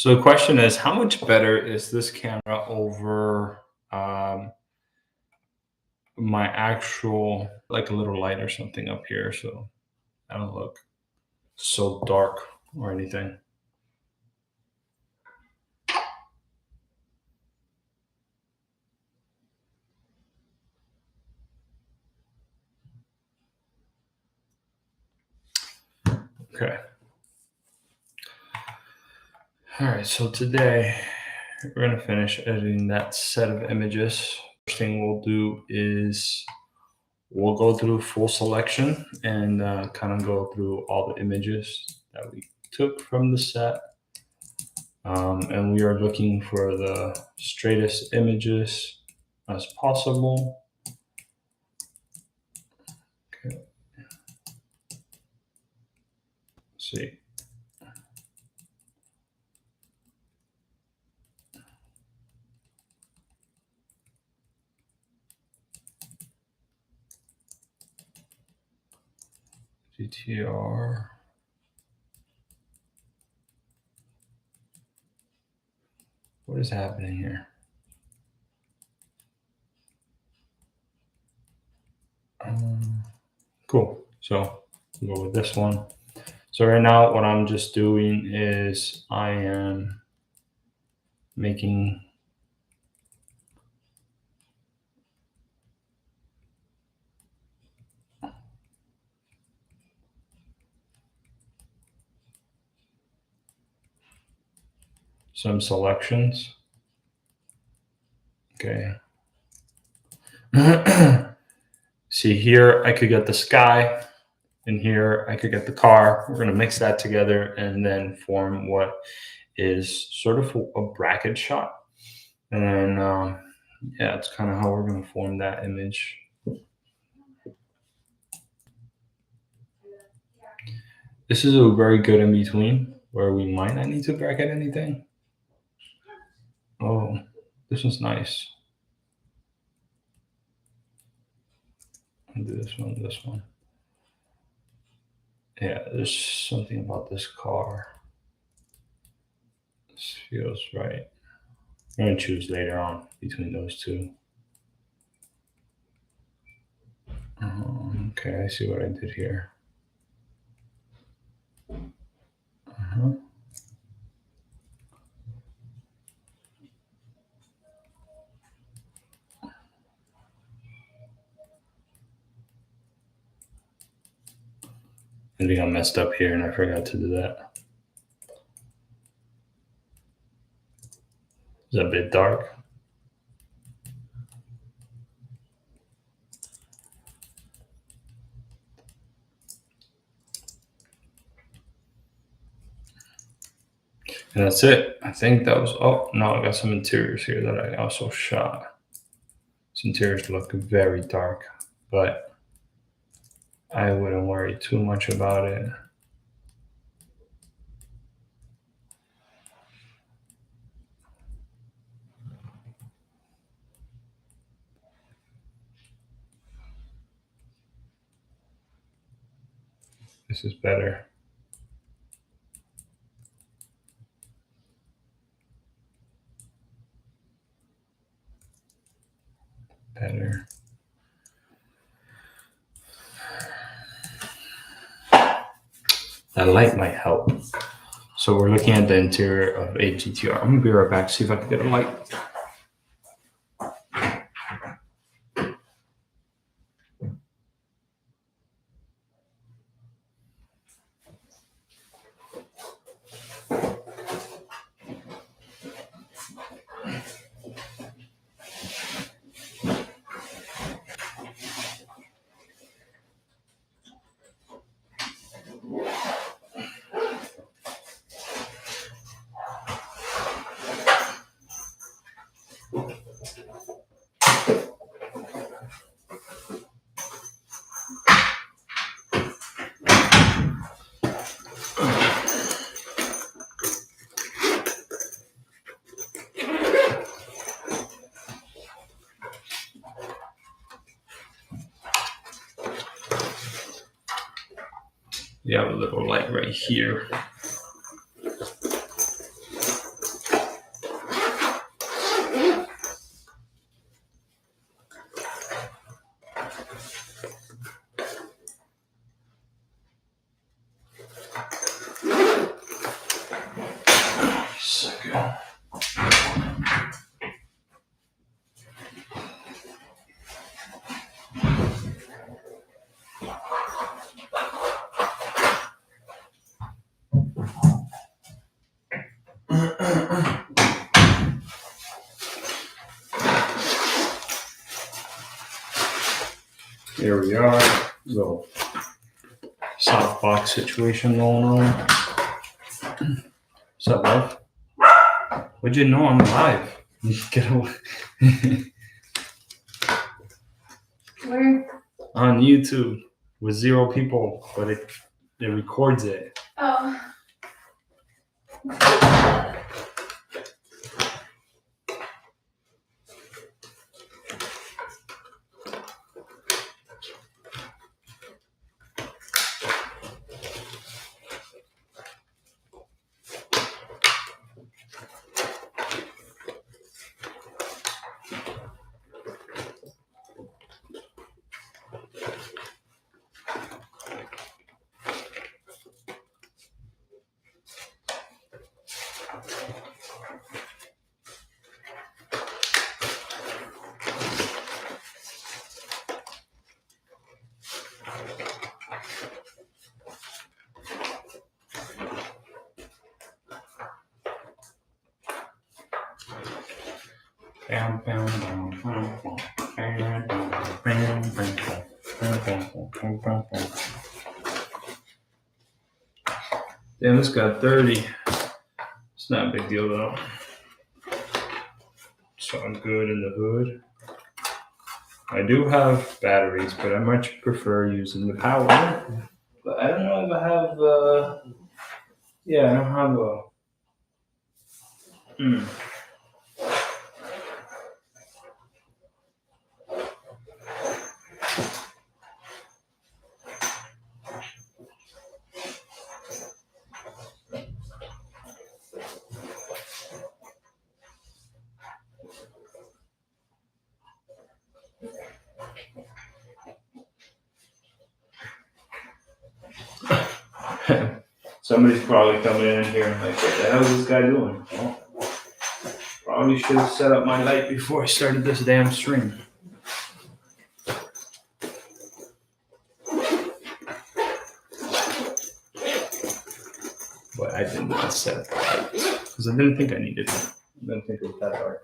So the question is, how much better is this camera over my actual, like a little light or something up here, so I don't look so dark or anything. Okay. All right. So today we're gonna finish editing that set of images. First thing we'll do is we'll go through full selection and kind of go through all the images that we took from the set. And we are looking for the straightest images as possible. Okay, let's see. GTR. What is happening here? Cool. So we'll go with this one. So right now, what I'm just doing is I am making some selections. Okay. See here, I could get the sky, and here I could get the car. We're going to mix that together and then form what is sort of a bracket shot. And then, yeah, it's kind of how we're going to form that image. This is a very good in between where we might not need to bracket anything. Oh, this one's nice. I'll do this one, this one. Yeah, there's something about this car. This feels right. I'm going to choose later on between those two. Okay, I see what I did here. Uh-huh. I think I messed up here and I forgot to do that. Is that a bit dark? And that's it. I think that was, oh, no, I got some interiors here that I also shot. These interiors look very dark, but I wouldn't worry too much about it. This is better. Better. That light might help. So we're looking at the interior of a GTR. I'm gonna be right back, see if I can get a light. You have a little light right here. here we are. Little softbox situation going on. What's up, love? What'd you know? I'm live. Get away. Where? On YouTube with 0 people, but it records it. Oh. Damn, this got 30. It's not a big deal though. So I'm good in the hood. I do have batteries, but I much prefer using the power. But I don't know if I have. I don't have a. Somebody's probably coming in here and like, what the hell is this guy doing? Well, probably should have set up my light before I started this damn stream. But I did not set up the light because I didn't think I needed it. I didn't think it was that dark.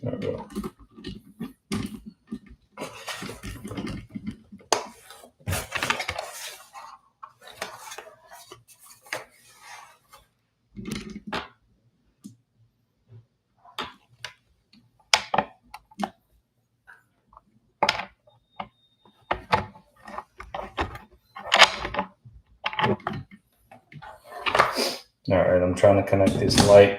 There we go. All right, I'm trying to connect this light.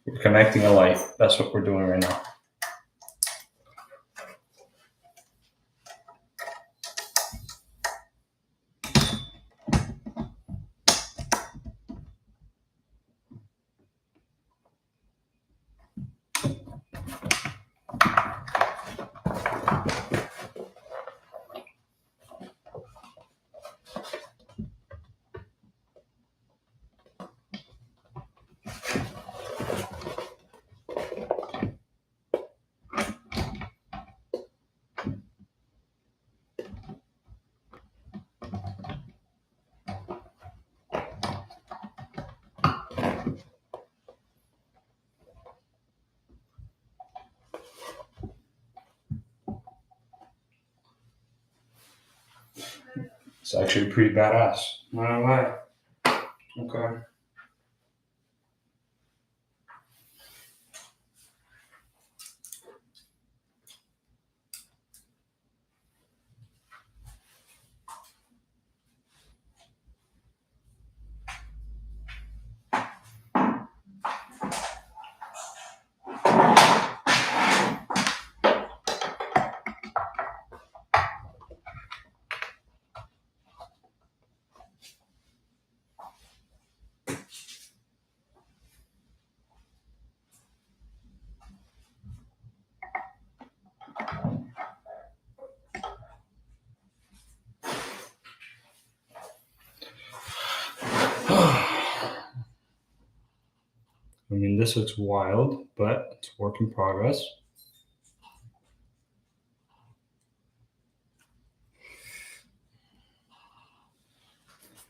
We're connecting a light. That's what we're doing right now. It's actually pretty badass. Not gonna lie. Okay. I mean, this looks wild, but it's work in progress.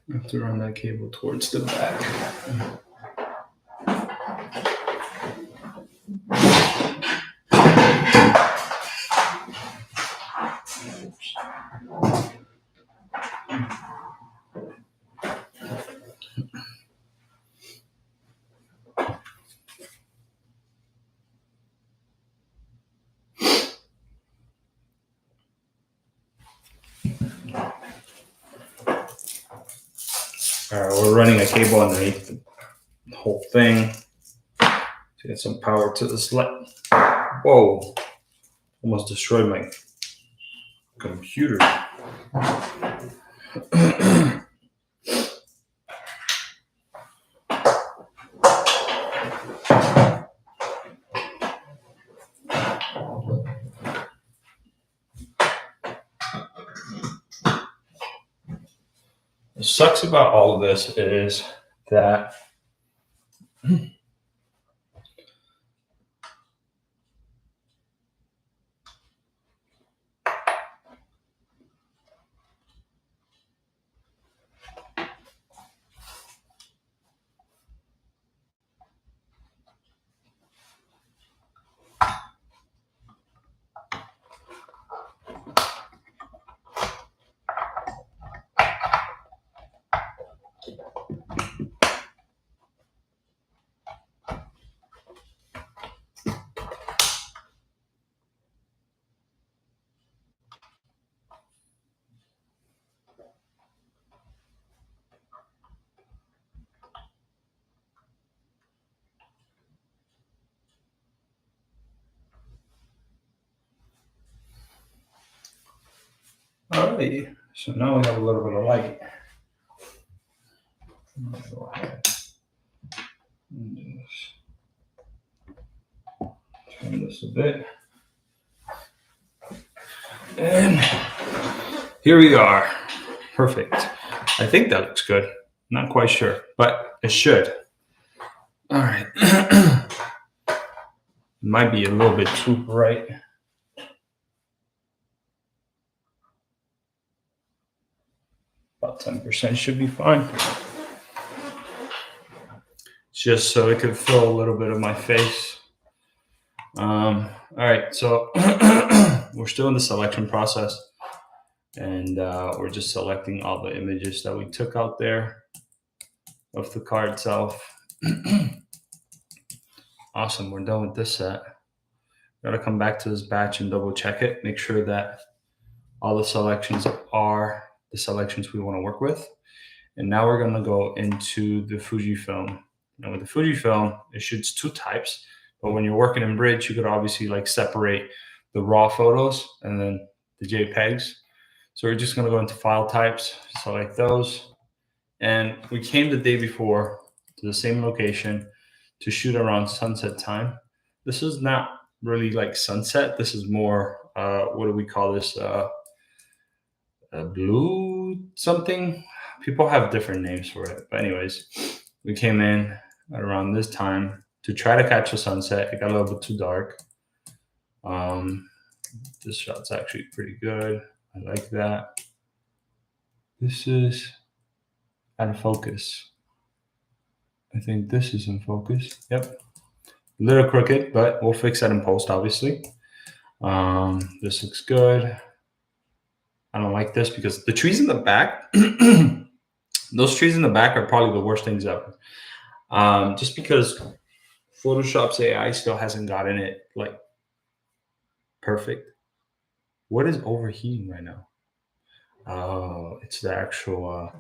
I have to run that cable towards the back. All right, we're running a cable underneath the whole thing to get some power to this light. Whoa, almost destroyed my computer. What sucks about all of this is that alright, so now we have a little bit of light. Go ahead and turn this a bit. And here we are. Perfect. I think that looks good. Not quite sure, but it should. All right. Might be a little bit too bright. About 10% should be fine. Just so it could fill a little bit of my face. All right, so we're still in the selection process, and we're just selecting all the images that we took out there of the car itself. Awesome, we're done with this set. Gotta come back to this batch and double check it, make sure that all the selections are the selections we want to work with. And now we're gonna go into the Fujifilm. Now with the Fujifilm, it shoots two types, but when you're working in Bridge, you could obviously like separate the raw photos and then the JPEGs. So we're just gonna go into file types, select those. And we came the day before to the same location to shoot around sunset time. This is not really like sunset. This is more, what do we call this? Blue something. People have different names for it. But anyways, we came in at around this time to try to catch the sunset. It got a little bit too dark. This shot's actually pretty good. I like that. This is out of focus. I think this is in focus. Yep. A little crooked, but we'll fix that in post, obviously. This looks good. I don't like this because the trees in the back, those trees in the back are probably the worst things ever. Just because Photoshop's AI still hasn't gotten it like perfect. What is overheating right now? Oh, it's the actual.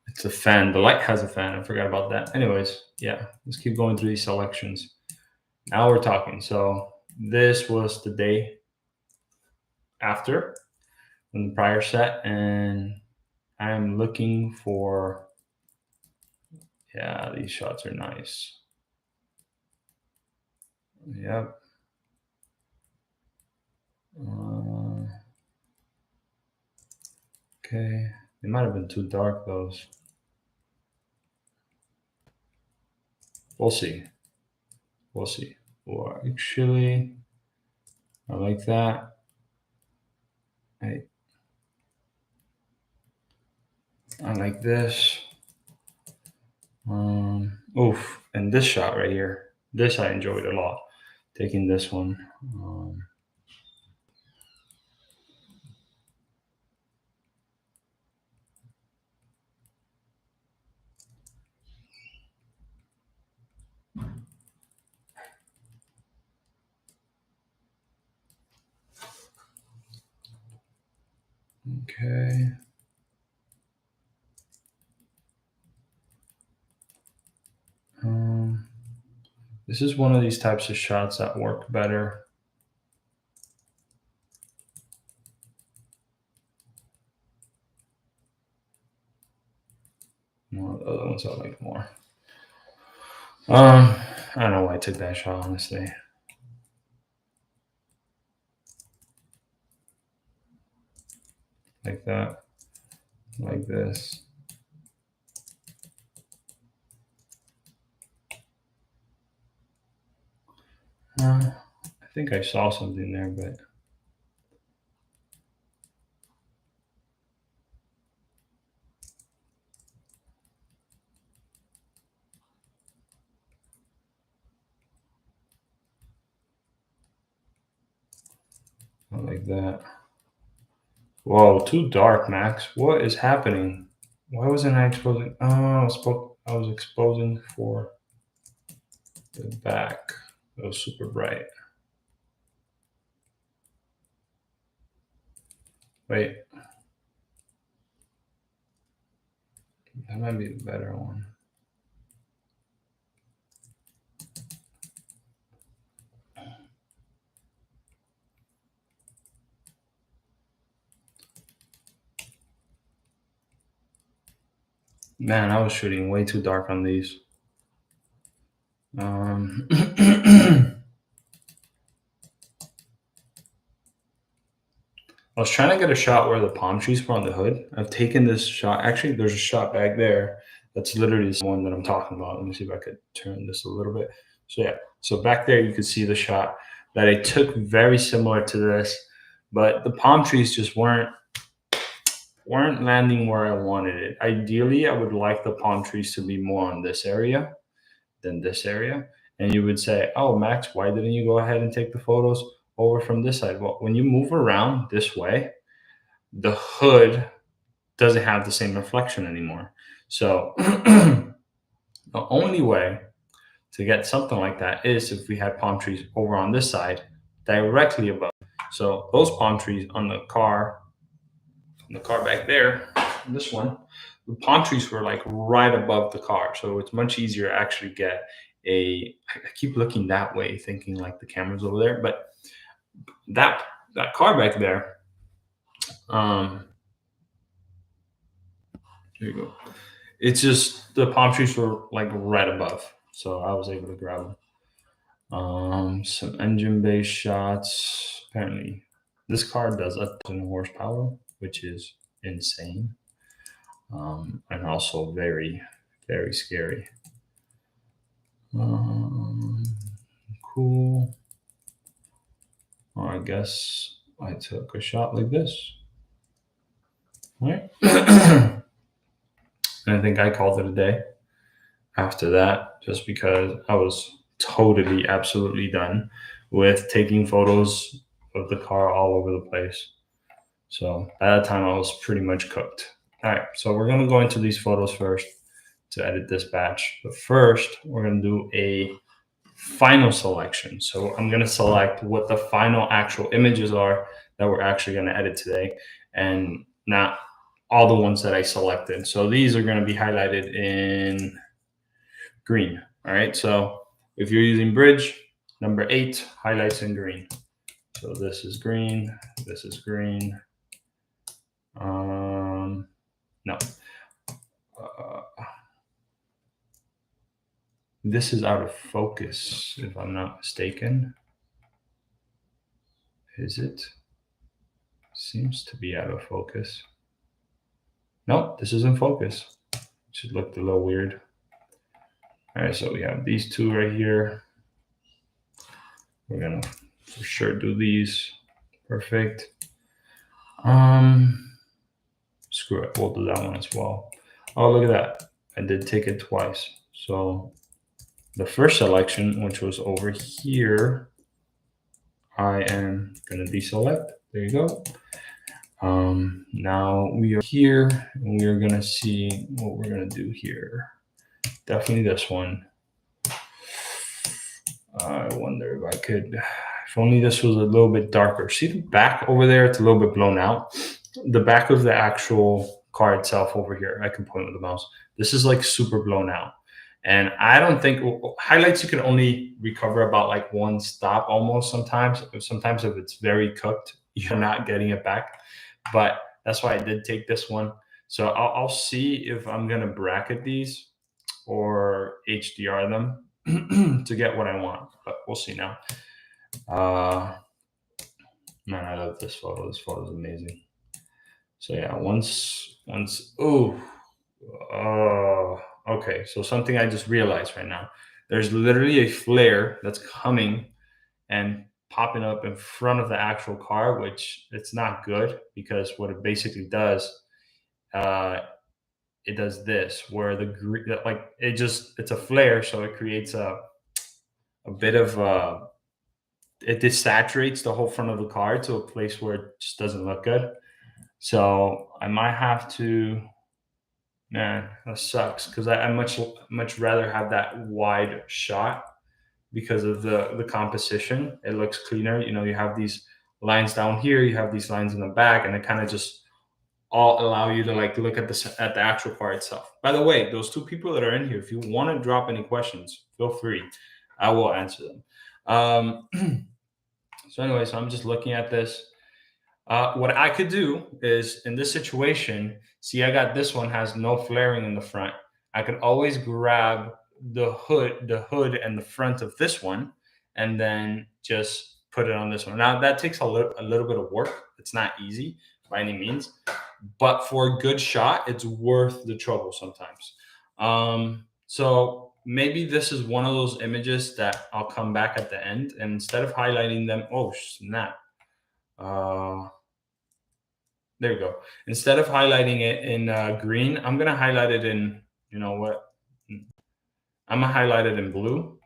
It's a fan. The light has a fan. I forgot about that. Anyways, yeah, let's keep going through these selections. Now we're talking. So this was the day after from the prior set, and I'm looking for. Yeah, these shots are nice. Yep. Uh, okay. They might have been too dark, those. We'll see. We'll see. Or actually, I like that. I like this. Oof. And this shot right here. This I enjoyed a lot. Taking this one. Okay. Um, this is one of these types of shots that work better. One of the other ones I like more. I don't know why I took that shot, honestly. Like that. Like this. I think I saw something there, but not like that. Whoa, too dark, Max. What is happening? Why wasn't I exposing? Oh, I was exposing for the back. It was super bright. Wait, that might be the better one. Man, I was shooting way too dark on these. I was trying to get a shot where the palm trees were on the hood. I've taken this shot. Actually, there's a shot back there. That's literally the one that I'm talking about. Let me see if I could turn this a little bit. So yeah, so back there you could see the shot that I took very similar to this, but the palm trees just weren't landing where I wanted it. Ideally, I would like the palm trees to be more on this area than this area. And you would say, "Oh, Max, why didn't you go ahead and take the photos over from this side?" Well, when you move around this way, the hood doesn't have the same reflection anymore. So the only way to get something like that is if we had palm trees over on this side directly above. So those palm trees on the car back there, this one, the palm trees were like right above the car. So it's much easier to actually get I keep looking that way, thinking like the camera's over there, but that that car back there, um, here you go. It's just the palm trees were like right above, so I was able to grab them. Some engine-based shots. Apparently, this car does 1,000 horsepower, which is insane, and also very, very scary. Um, cool. Well, I guess I took a shot like this. All right. And I think I called it a day after that, just because I was totally, absolutely done with taking photos of the car all over the place. So by that time I was pretty much cooked. All right, so we're gonna go into these photos first to edit this batch. But first, we're gonna do a final selection. So I'm gonna select what the final actual images are that we're actually gonna edit today, and not all the ones that I selected. So these are gonna be highlighted in green. All right, so if you're using Bridge, number 8 highlights in green. So this is green, this is green. No. This is out of focus, if I'm not mistaken. Is it? Seems to be out of focus. Nope, this is in focus. Should look a little weird. All right, so we have these two right here. We're gonna for sure do these. Perfect. Screw it, we'll do that one as well. Oh, look at that. I did take it twice. So the first selection, which was over here, I am gonna deselect. There you go. Now we are here and we are gonna see what we're gonna do here. Definitely this one. I wonder if I could, if only this was a little bit darker. See the back over there? It's a little bit blown out. The back of the actual car itself over here, I can point with the mouse. This is like super blown out. And I don't think highlights you can only recover about like one stop almost sometimes. Sometimes if it's very cooked, you're not getting it back. But that's why I did take this one. So I'll see if I'm gonna bracket these or HDR them to get what I want. But we'll see now. Man, I love this photo. This photo is amazing. So yeah, okay. So something I just realized right now. There's literally a flare that's coming and popping up in front of the actual car, which it's not good because what it basically does, uh, it does this where the like it's a flare, so it creates a bit of it desaturates the whole front of the car to a place where it just doesn't look good. So I might have to. Man, that sucks because I much rather have that wide shot because of the composition. It looks cleaner. You know, you have these lines down here, you have these lines in the back, and it kind of just all allow you to like look at the actual car itself. By the way, those two people that are in here, if you want to drop any questions, feel free. I will answer them. So anyway, so I'm just looking at this. What I could do is in this situation, see, I got this one has no flaring in the front. I could always grab the hood and the front of this one, and then just put it on this one. Now that takes a little bit of work. It's not easy by any means, but for a good shot, it's worth the trouble sometimes. So maybe this is one of those images that I'll come back at the end, and instead of highlighting them, oh snap. There we go. Instead of highlighting it in green, I'm going to highlight it in, you know what? I'm going to highlight it in blue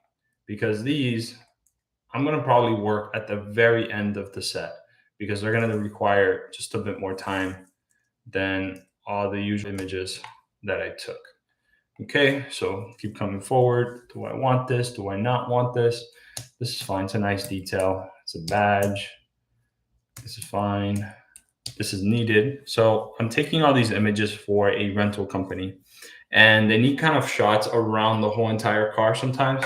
because these, I'm going to probably work at the very end of the set because they're going to require just a bit more time than all the usual images that I took. Okay, so keep coming forward. Do I want this? Do I not want this? This is fine. It's a nice detail. It's a badge. This is fine. This is needed. So I'm taking all these images for a rental company and they need kind of shots around the whole entire car sometimes.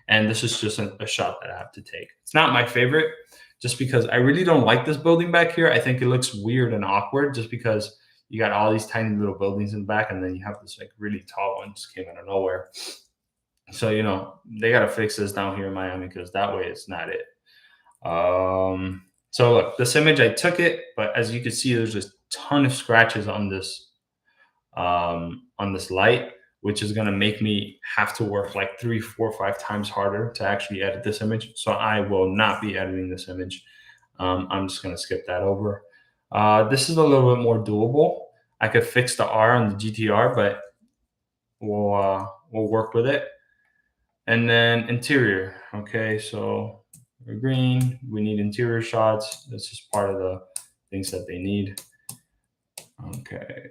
And this is just a shot that I have to take. It's not my favorite just because I really don't like this building back here. I think it looks weird and awkward just because you got all these tiny little buildings in the back and then you have this like really tall one just came out of nowhere. So, you know, they got to fix this down here in Miami because that way it's not it. So look, this image, I took it, but as you can see, there's a ton of scratches on this light, which is going to make me have to work like 3, 4, 5 times harder to actually edit this image. So I will not be editing this image. I'm just going to skip that over. This is a little bit more doable. I could fix the R on the GTR, but we'll work with it. And then interior. Okay, so we're green. We need interior shots. This is part of the things that they need. Okay.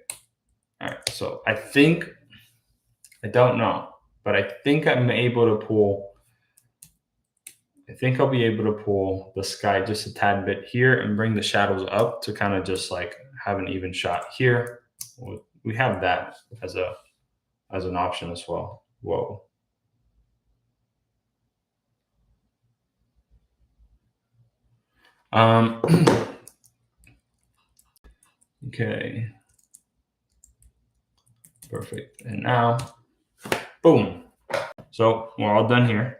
All right. So I think, I don't know, but I think I'm able to pull, I think I'll be able to pull the sky just a tad bit here and bring the shadows up to kind of just like have an even shot here. We have that as an option as well. Whoa. Okay. Perfect. And now, boom. So we're all done here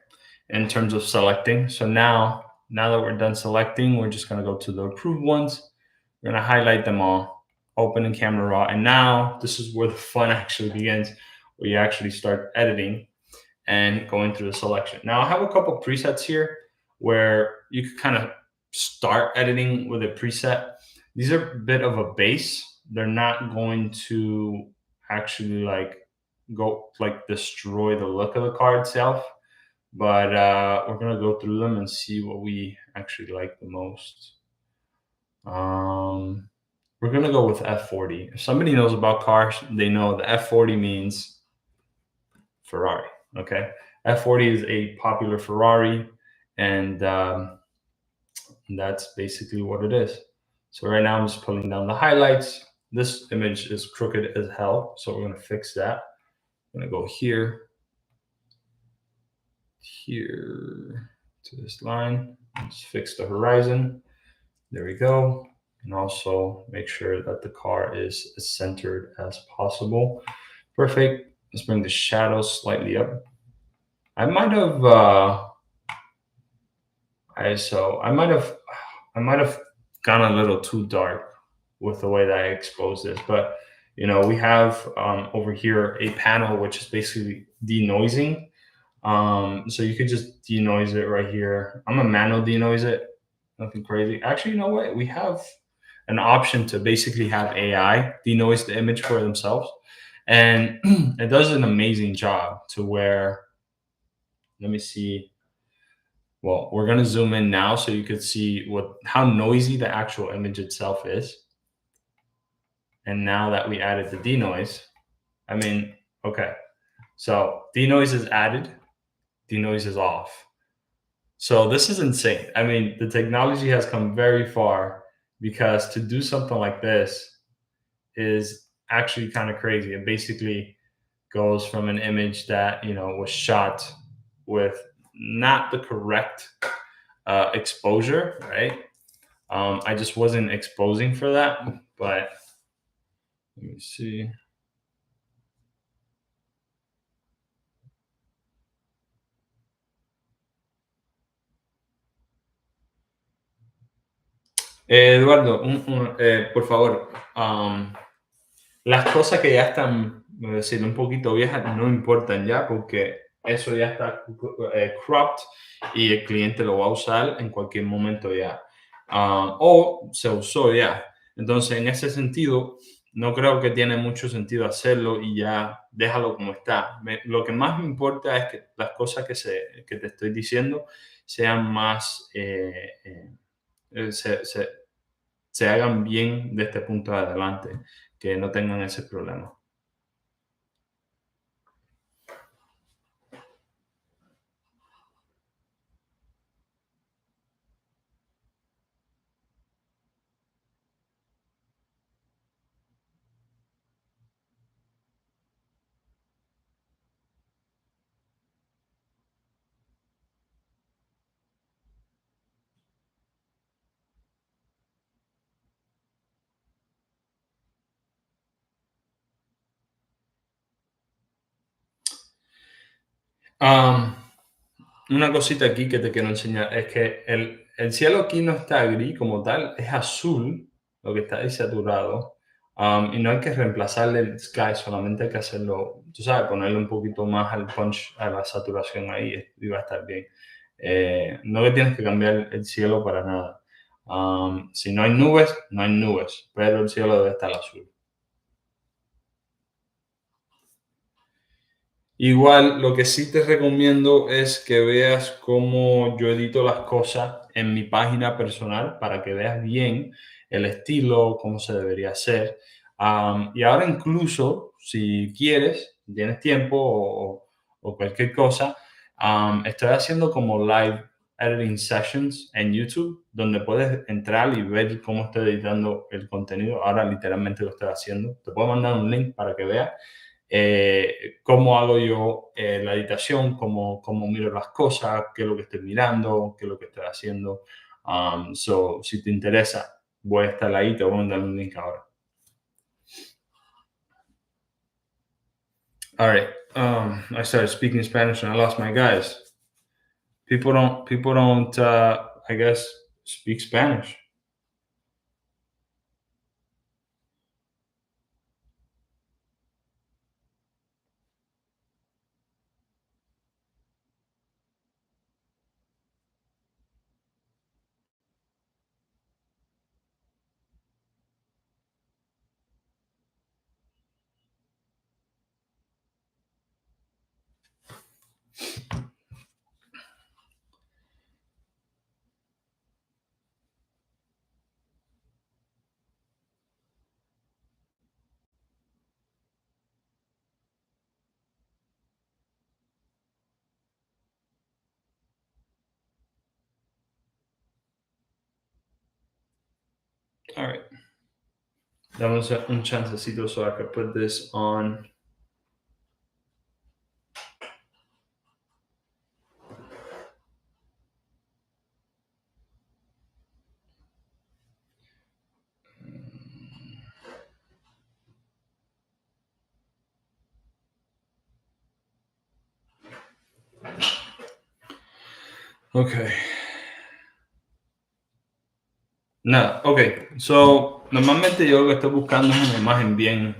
in terms of selecting. So now that we're done selecting, we're just going to go to the approved ones. We're going to highlight them all, open in Camera Raw. And now this is where the fun actually begins, where you actually start editing and going through the selection. Now I have a couple presets here where you can kind of start editing with a preset. These are a bit of a base. They're not going to actually like go like destroy the look of the car itself, but we're gonna go through them and see what we actually like the most. We're gonna go with F40. If somebody knows about cars, they know the F40 means Ferrari. Okay, F40 is a popular Ferrari, and that's basically what it is. So right now I'm just pulling down the highlights. This image is crooked as hell, so we're gonna fix that. I'm gonna go here to this line. Let's fix the horizon. There we go. And also make sure that the car is as centered as possible. Perfect. Let's bring the shadows slightly up. I might have I might have gone a little too dark with the way that I exposed this, but you know, we have over here a panel which is basically denoising. So you could just denoise it right here. I'm a manual denoise it, nothing crazy. Actually, you know what? We have an option to basically have AI denoise the image for themselves. And it does an amazing job to where, let me see. Well, we're gonna zoom in now so you could see how noisy the actual image itself is. And now that we added the denoise, I mean, okay. So denoise is added, denoise is off. So this is insane. I mean, the technology has come very far because to do something like this is actually kind of crazy. It basically goes from an image that, you know, was shot with not the correct exposure, right? I just wasn't exposing for that, but let me see. Eduardo, por favor, las cosas que ya están, decir, un poquito viejas no importan ya porque eso ya está cropped y el cliente lo va a usar en cualquier momento ya. O se usó ya. Entonces, en ese sentido, no creo que tiene mucho sentido hacerlo y ya déjalo como está. Lo que más me importa es que las cosas que te estoy diciendo sean más, se hagan bien de este punto de adelante, que no tengan ese problema. Una cosita aquí que te quiero enseñar es que el cielo aquí no está gris como tal, es azul, lo que está ahí saturado. Y no hay que reemplazarle el sky, solamente hay que hacerlo, tú sabes, ponerle un poquito más al punch, a la saturación ahí y va a estar bien. No que tienes que cambiar el cielo para nada. Si no hay nubes, no hay nubes, pero el cielo debe estar azul. Igual, lo que sí te recomiendo es que veas cómo yo edito las cosas en mi página personal para que veas bien el estilo, cómo se debería hacer. Y ahora incluso, si quieres, tienes tiempo o cualquier cosa, estoy haciendo como live editing sessions en YouTube, donde puedes entrar y ver cómo estoy editando el contenido. Ahora literalmente lo estoy haciendo. Te puedo mandar un link para que veas cómo hago yo la editación, cómo miro las cosas, qué es lo que estoy mirando, qué es lo que estoy haciendo. So, si te interesa, voy a estar ahí, te voy a mandar un link ahora. All right. I started speaking Spanish and I lost my guys. People don't, I guess, speak Spanish. All right. Dame un chancecito so I can put this on. Okay. Nada, ok. So, normalmente yo lo que estoy buscando es una imagen bien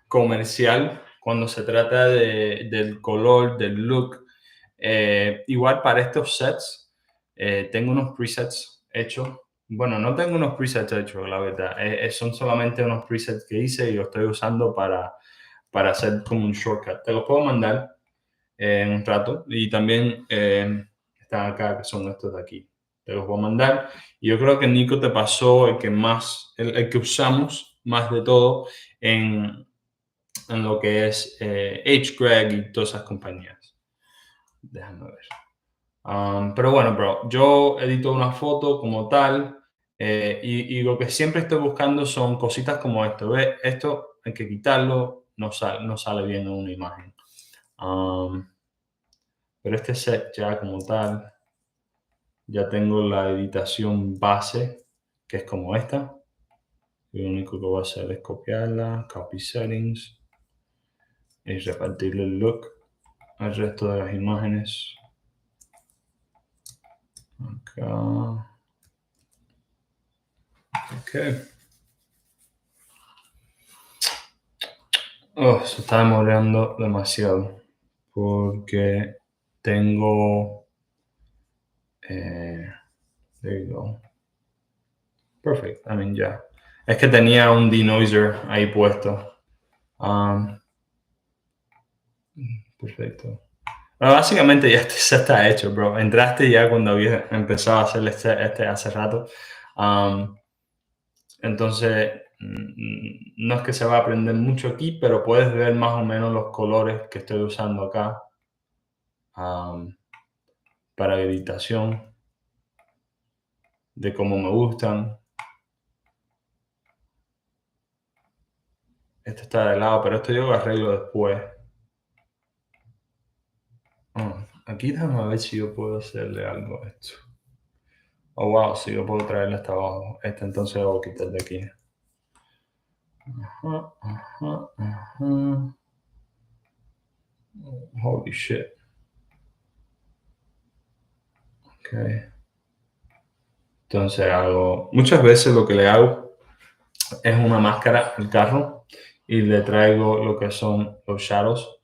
comercial cuando se trata del color, del look. Igual para estos sets, tengo unos presets hechos. Bueno, no tengo unos presets hechos, la verdad. Son solamente unos presets que hice y los estoy usando para hacer como un shortcut. Te los puedo mandar en un rato. Y también están acá, que son estos de aquí. Te los voy a mandar. Y yo creo que Nico te pasó el que más, el que usamos más de todo en lo que es Greg y todas esas compañías. Déjame ver. Pero bueno, bro, yo edito una foto como tal y lo que siempre estoy buscando son cositas como esto. ¿Ves? Esto hay que quitarlo, no sale bien en una imagen. Pero este set ya como tal, ya tengo la editación base, que es como esta. Y lo único que voy a hacer es copiarla, copy settings, y repartirle el look al resto de las imágenes. Acá. Ok. Oh, se está demorando demasiado porque tengo... there you go. Perfect. I mean, ya. Es que tenía un denoiser ahí puesto. Perfecto. Bueno, básicamente ya se está hecho, bro. Entraste ya cuando había empezado a hacer este hace rato. Entonces, no es que se va a aprender mucho aquí, pero puedes ver más o menos los colores que estoy usando acá para editación, de cómo me gustan. Este está de lado, pero esto yo lo arreglo después. Aquí déjame ver si yo puedo hacerle algo a esto. Oh, wow, si yo puedo traerle hasta abajo. Este entonces lo voy a quitar de aquí. Holy shit. Okay. Entonces muchas veces lo que le hago es una máscara al carro y le traigo lo que son los shadows.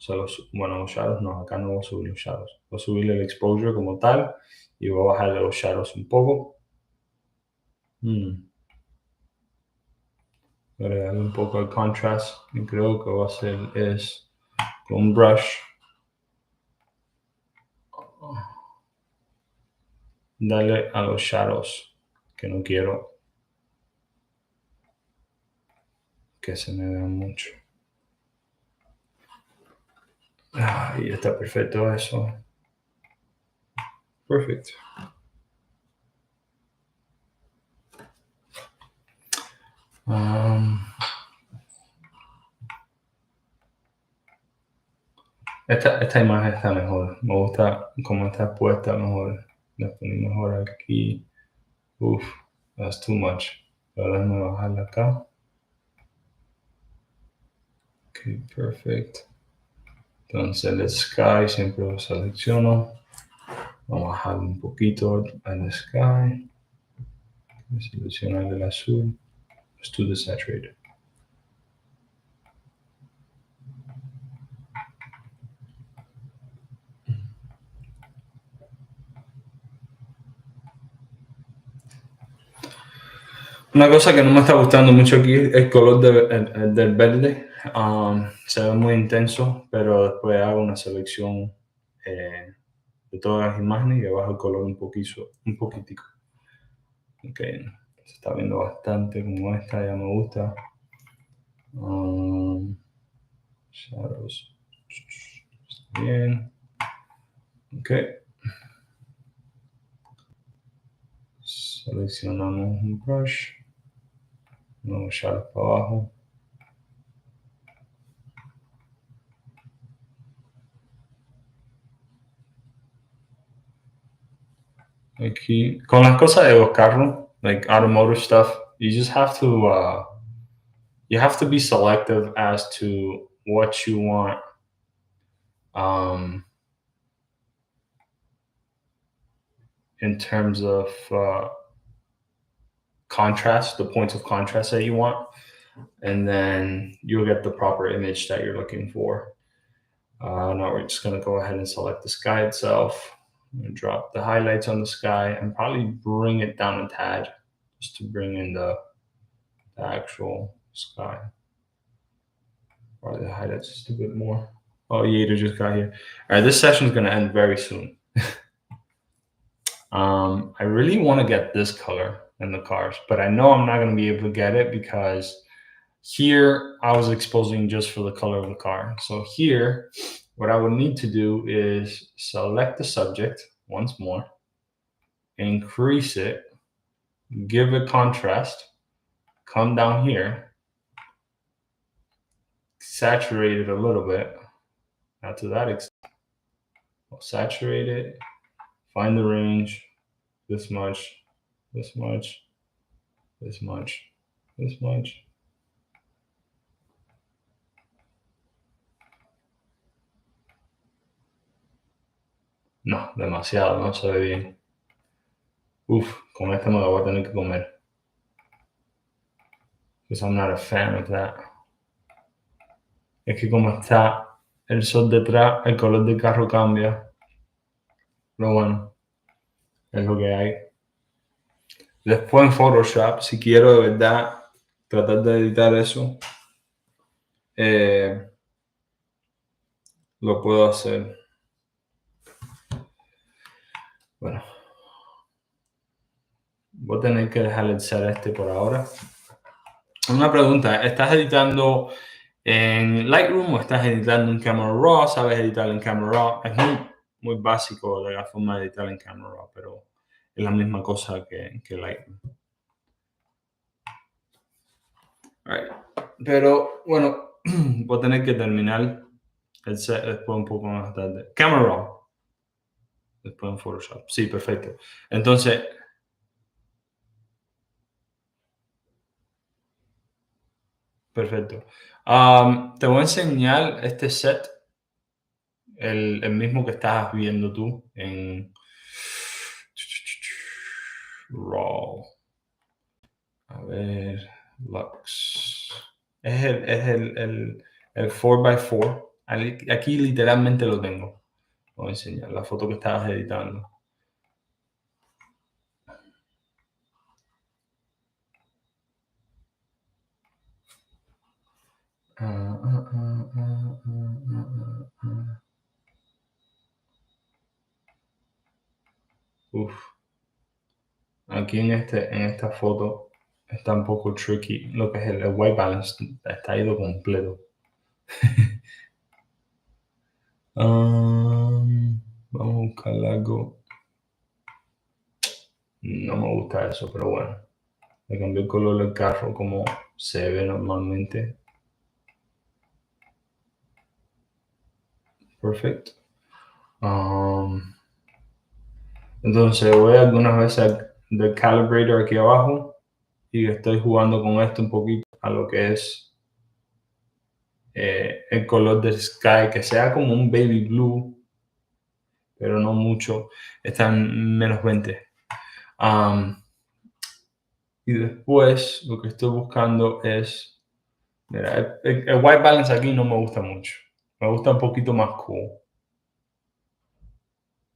Bueno, los shadows no, acá no voy a subir los shadows. Voy a subirle el exposure como tal y voy a bajarle los shadows un poco. Voy a agregarle un poco de contrast y creo que voy a hacer es con un brush darle a los shadows que no quiero. que se me vea mucho. Y está perfecto eso. Perfecto. Esta imagen está mejor. Me gusta cómo está puesta mejor. La poní mejor aquí. Uf, that's too much. Ahora déjame bajarla acá. Ok, perfecto. Entonces el sky siempre lo selecciono. Vamos a bajar un poquito al sky. Seleccionar el azul. Let's do the saturated. Una cosa que no me está gustando mucho aquí es el color del verde. Se ve muy intenso, pero después hago una selección de todas las imágenes y bajo el color un poquitico. Ok, se está viendo bastante como esta, ya me gusta. Shadows. Está bien. Ok. Seleccionamos un brush. Nuevo shadow para abajo. Aquí, con las cosas de los carros, like automotive stuff, you just have to be selective as to what you want in terms of contrast, the points of contrast that you want, and then you'll get the proper image that you're looking for. Now we're just going to go ahead and select the sky itself. I'm going to drop the highlights on the sky and probably bring it down a tad just to bring in the actual sky. Probably the highlights just a bit more. Oh, Yater just got here. All right, this session is going to end very soon. I really want to get this color in the cars, but I know I'm not going to be able to get it because here I was exposing just for the color of the car. So here, what I would need to do is select the subject once more, increase it, give it contrast, come down here, saturate it a little bit, not to that extent. I'll saturate it, find the range, this much, this much, this much, this much. No, demasiado, no se ve bien. Uf, con este me lo voy a tener que comer. Because I'm not a fan of that. Es que como está el sol detrás, el color del carro cambia. Pero bueno, es lo que hay. Después en Photoshop, si quiero de verdad tratar de editar eso, lo puedo hacer. Bueno, voy a tener que dejar el set este por ahora. Una pregunta, ¿estás editando en Lightroom o estás editando en Camera Raw? ¿Sabes editar en Camera Raw? Es muy básico de la forma de editar en Camera Raw, pero es la misma cosa que Lightroom. Right. Pero bueno, voy a tener que terminar el set después un poco más tarde. Camera Raw. Después en Photoshop. Sí, perfecto. Entonces, perfecto. Te voy a enseñar este set, el mismo que estás viendo tú en Raw. A ver, Lux. Es el 4x4. Aquí literalmente lo tengo. Voy a enseñar la foto que estabas editando. Uf. Aquí en esta foto está un poco tricky. Lo que es el white balance está ido completo. Vamos a buscar algo. No me gusta eso, pero bueno. Le cambié el color del carro como se ve normalmente. Perfecto. Entonces voy algunas veces del calibrator aquí abajo y estoy jugando con esto un poquito a lo que es el color del sky, que sea como un baby blue, pero no mucho. Está en -20. Y después lo que estoy buscando es, mira, el white balance aquí no me gusta mucho. Me gusta un poquito más cool.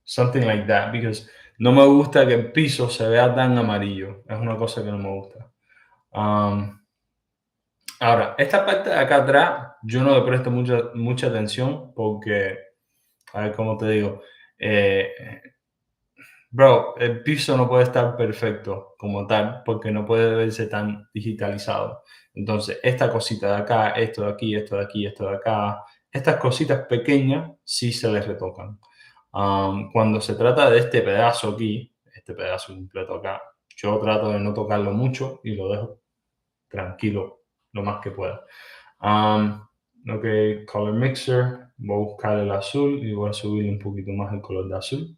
Something like that, because no me gusta que el piso se vea tan amarillo. Es una cosa que no me gusta. Ahora, esta parte de acá atrás, yo no le presto mucha atención porque, a ver cómo te digo, eh, bro, el piso no puede estar perfecto como tal porque no puede verse tan digitalizado. Entonces, esta cosita de acá, esto de aquí, esto de aquí, esto de acá, estas cositas pequeñas sí se les retocan. Cuando se trata de este pedazo aquí, este pedazo completo acá, yo trato de no tocarlo mucho y lo dejo tranquilo lo más que pueda. Ok, color mixer, voy a buscar el azul y voy a subir un poquito más el color de azul.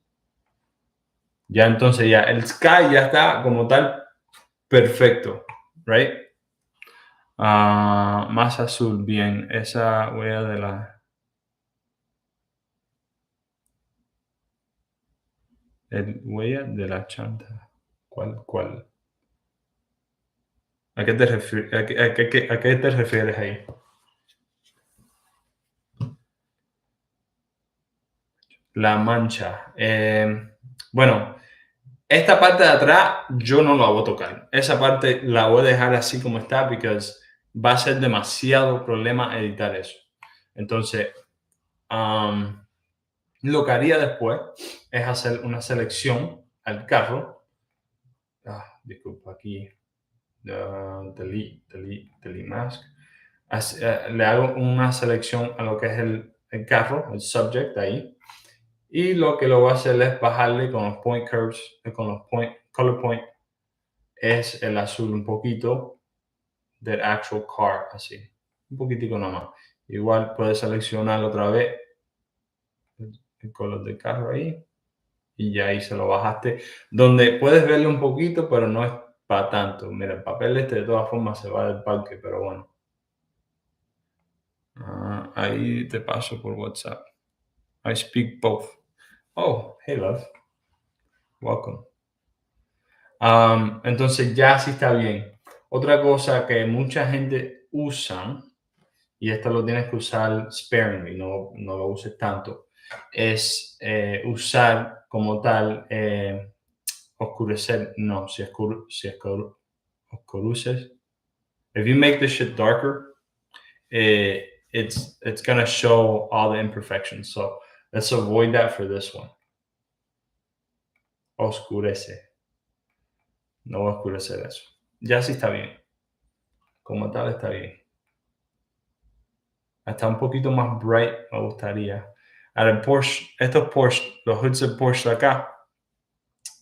Ya entonces ya el sky ya está como tal perfecto, right? Más azul, bien, esa huella de la huella de la chanta. ¿Cuál? ¿A qué te refieres? ¿A qué te refieres ahí? La mancha. Bueno, esta parte de atrás yo no la voy a tocar. Esa parte la voy a dejar así como está porque va a ser demasiado problema editar eso. Entonces, lo que haría después es hacer una selección al carro. Disculpa, aquí. Delete mask. Le hago una selección a lo que es el carro, el subject ahí. Y lo que lo voy a hacer es bajarle con los point curves, con los color point, es el azul un poquito del actual car, así. Un poquitico nomás. Igual puedes seleccionar otra vez el color del carro ahí y ya ahí se lo bajaste. Donde puedes verlo un poquito, pero no es para tanto. Mira, el papel este de todas formas se va del parque, pero bueno. Ahí te paso por WhatsApp. I speak both. Oh, hey love. Welcome. Entonces ya sí está bien. Otra cosa que mucha gente usa, y esto lo tienes que usar sparingly, no lo uses tanto, es usar como tal oscurecer. No, si oscureces. If you make this shit darker, it's gonna show all the imperfections. So let's avoid that for this one. Oscurece. No voy a oscurecer eso. Ya sí está bien. Como tal está bien. Hasta un poquito más bright me gustaría. Ahora el Porsche, estos Porsche, los hoods de Porsche de acá,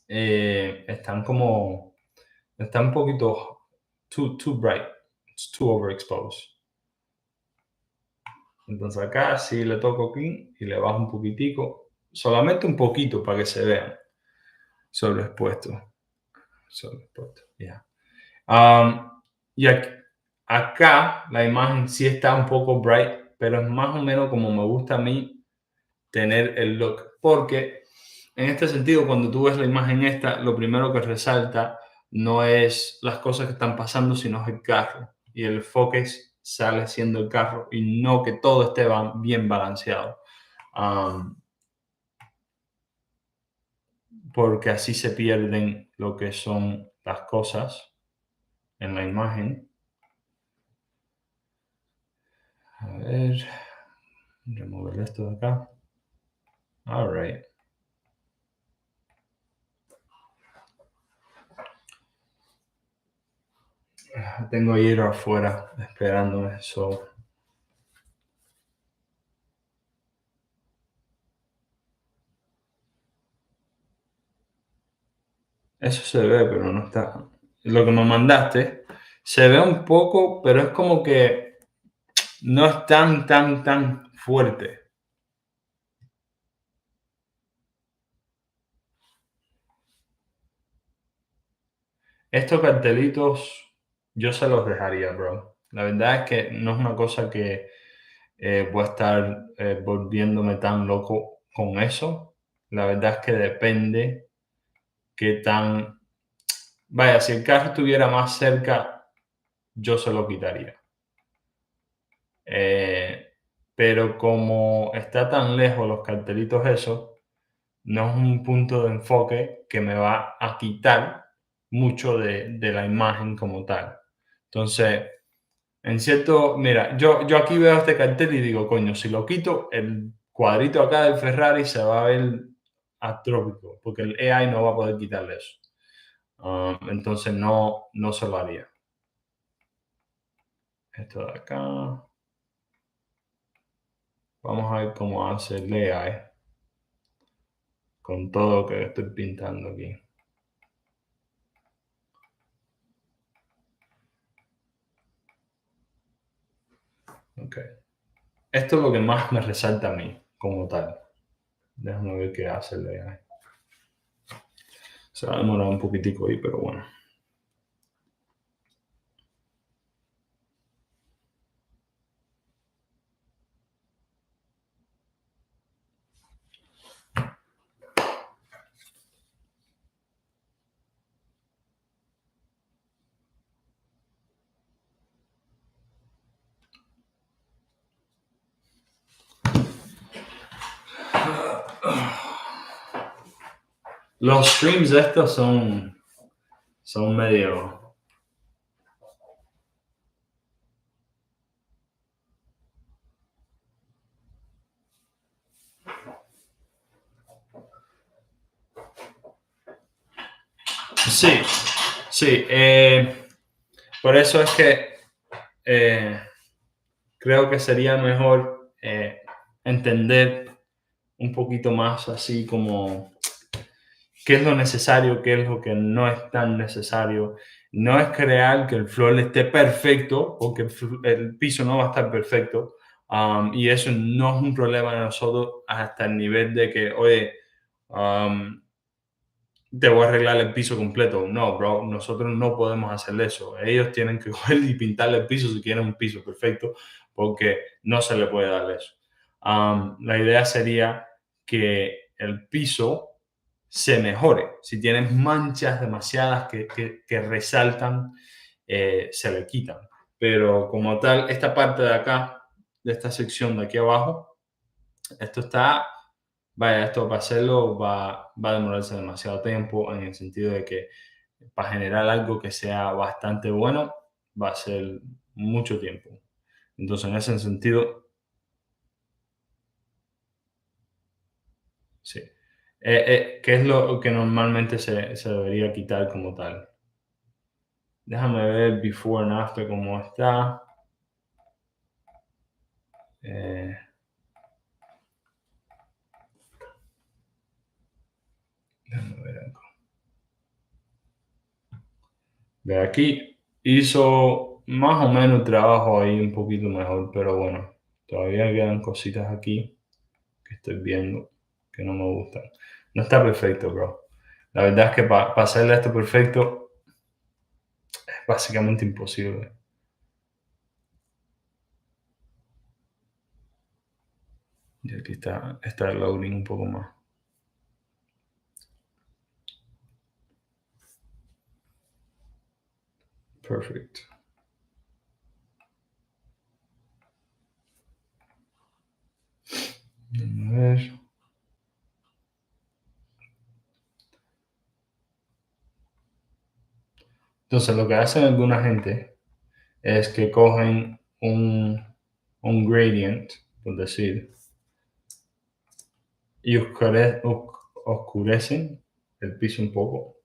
están un poquito too bright. It's too overexposed. Entonces acá sí le toco aquí y le bajo un poquitico, solamente un poquito para que se vean sobreexpuestos. Ya. Y acá la imagen sí está un poco bright, pero es más o menos como me gusta a mí tener el look. Porque en este sentido, cuando tú ves la imagen esta, lo primero que resalta no es las cosas que están pasando, sino es el carro. Y el enfoque sale siendo el carro y no que todo esté bien balanceado. Porque así se pierden lo que son las cosas en la imagen. A ver, remover esto de acá. All right. Tengo hierro afuera esperándome. Eso se ve, pero no está. Lo que me mandaste se ve un poco, pero es como que no es tan fuerte. Estos cartelitos yo se los dejaría, bro. La verdad es que no es una cosa que voy a estar volviéndome tan loco con eso. La verdad es que depende qué tan... Vaya, si el carro estuviera más cerca, yo se lo quitaría. Eh, pero como está tan lejos los cartelitos esos, no es un punto de enfoque que me va a quitar mucho de la imagen como tal. Entonces, en cierto, mira, yo aquí veo este cartel y digo, coño, si lo quito, el cuadrito acá del Ferrari se va a ver atrópico, porque el AI no va a poder quitarle eso. Entonces no se lo haría. Esto de acá, vamos a ver cómo hace el AI con todo lo que estoy pintando aquí. Ok. Esto es lo que más me resalta a mí, como tal. Déjame ver qué hace el AI. Se va a demorar un poquitico ahí, pero bueno. Los streams estos son medio... Sí, sí. Por eso es que eh, creo que sería mejor entender un poquito más así como qué es lo necesario, qué es lo que no es tan necesario. No es crear que el floor esté perfecto, porque el piso no va a estar perfecto. Y eso no es un problema de nosotros hasta el nivel de que, oye, um, te voy a arreglar el piso completo. No, bro, nosotros no podemos hacer eso. Ellos tienen que coger y pintarle el piso si quieren un piso perfecto, porque no se le puede dar eso. La idea sería que el piso se mejore. Si tienes manchas demasiadas que resaltan, se le quitan. Pero como tal, esta parte de acá, de esta sección de aquí abajo, esto está, vaya, esto para hacerlo va a demorarse demasiado tiempo en el sentido de que para generar algo que sea bastante bueno, va a ser mucho tiempo. Entonces, en ese sentido, sí. ¿Qué es lo que normalmente se debería quitar como tal? Déjame ver before and after cómo está. Eh, déjame ver algo. De aquí hizo más o menos trabajo ahí un poquito mejor, pero bueno, todavía quedan cositas aquí que estoy viendo que no me gustan. No está perfecto, bro. La verdad es que para hacerle esto perfecto es básicamente imposible. Y aquí está el loading un poco más. Perfect. A ver. Entonces, lo que hacen alguna gente es que cogen un gradient, por decir, y oscurecen el piso un poco,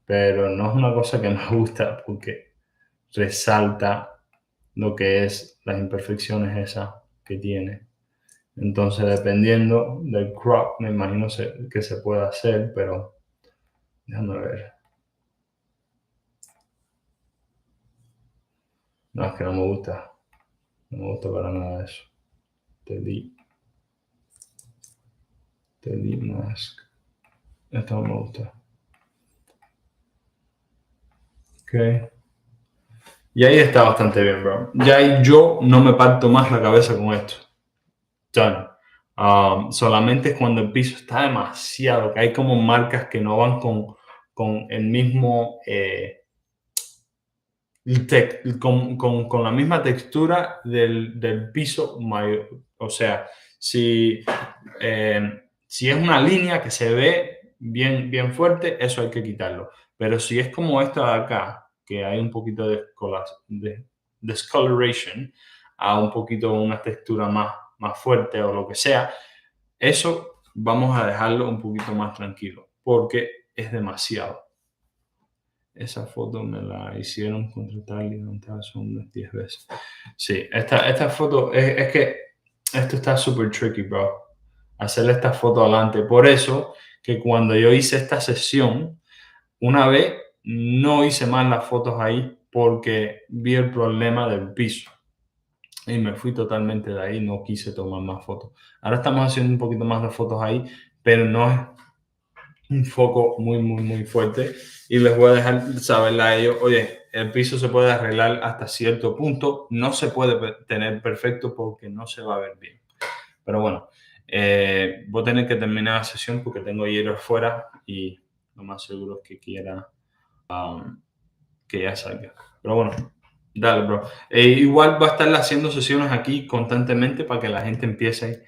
pero no es una cosa que me gusta porque resalta lo que es las imperfecciones esas que tiene. Entonces, dependiendo del crop, me imagino que se puede hacer, pero déjame ver. No, es que no me gusta. No me gusta para nada eso. Delete mask. Esto no me gusta. Ok. Y ahí está bastante bien, bro. Ya ahí yo no me parto más la cabeza con esto. Done. Solamente es cuando el piso está demasiado, que hay como marcas que no van con el mismo, con la misma textura del piso mayor. O sea, si es una línea que se ve bien, bien fuerte, eso hay que quitarlo. Pero si es como esta de acá, que hay un poquito de discoloration, a un poquito una textura más fuerte o lo que sea, eso vamos a dejarlo un poquito más tranquilo, porque es demasiado. Esa foto me la hicieron contratar y levantar unas 10 veces. Sí, esta foto, es que esto está súper tricky, bro. Hacerle esta foto adelante. Por eso que cuando yo hice esta sesión, una vez no hice más las fotos ahí porque vi el problema del piso. Y me fui totalmente de ahí, no quise tomar más fotos. Ahora estamos haciendo un poquito más de fotos ahí, pero no es un foco muy, muy, muy fuerte. Y les voy a dejar saber a ellos, oye, el piso se puede arreglar hasta cierto punto, no se puede tener perfecto porque no se va a ver bien. Pero bueno, voy a tener que terminar la sesión porque tengo hierro afuera y lo más seguro es que quiera que ya salga. Pero bueno, dale, bro. Igual va a estar haciendo sesiones aquí constantemente para que la gente empiece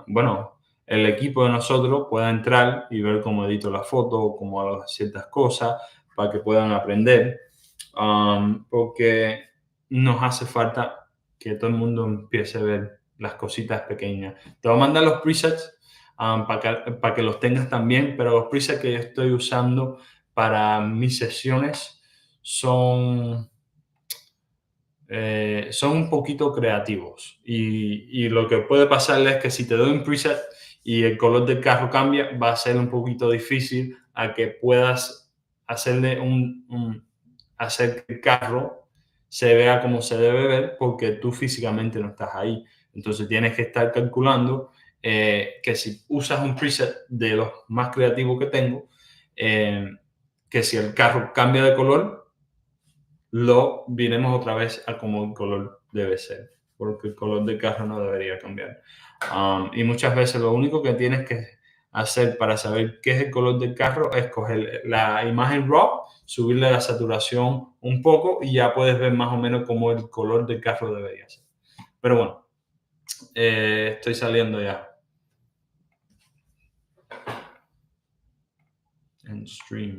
bueno, el equipo de nosotros pueda entrar y ver cómo edito la foto, cómo hago ciertas cosas, para que puedan aprender. Porque nos hace falta que todo el mundo empiece a ver las cositas pequeñas. Te voy a mandar los presets para que los tengas también, pero los presets que yo estoy usando para mis sesiones son un poquito creativos. Y lo que puede pasarle es que si te doy un preset y el color del carro cambia, va a ser un poquito difícil a que puedas hacerle hacer que el carro se vea como se debe ver porque tú físicamente no estás ahí. Entonces tienes que estar calculando que si usas un preset de los más creativos que tengo, que si el carro cambia de color, lo viremos otra vez a como el color debe ser, porque el color del carro no debería cambiar. Y muchas veces lo único que tienes que hacer para saber qué es el color del carro es coger la imagen RAW, subirle la saturación un poco y ya puedes ver más o menos cómo el color del carro debería ser. Pero bueno, estoy saliendo ya. En stream.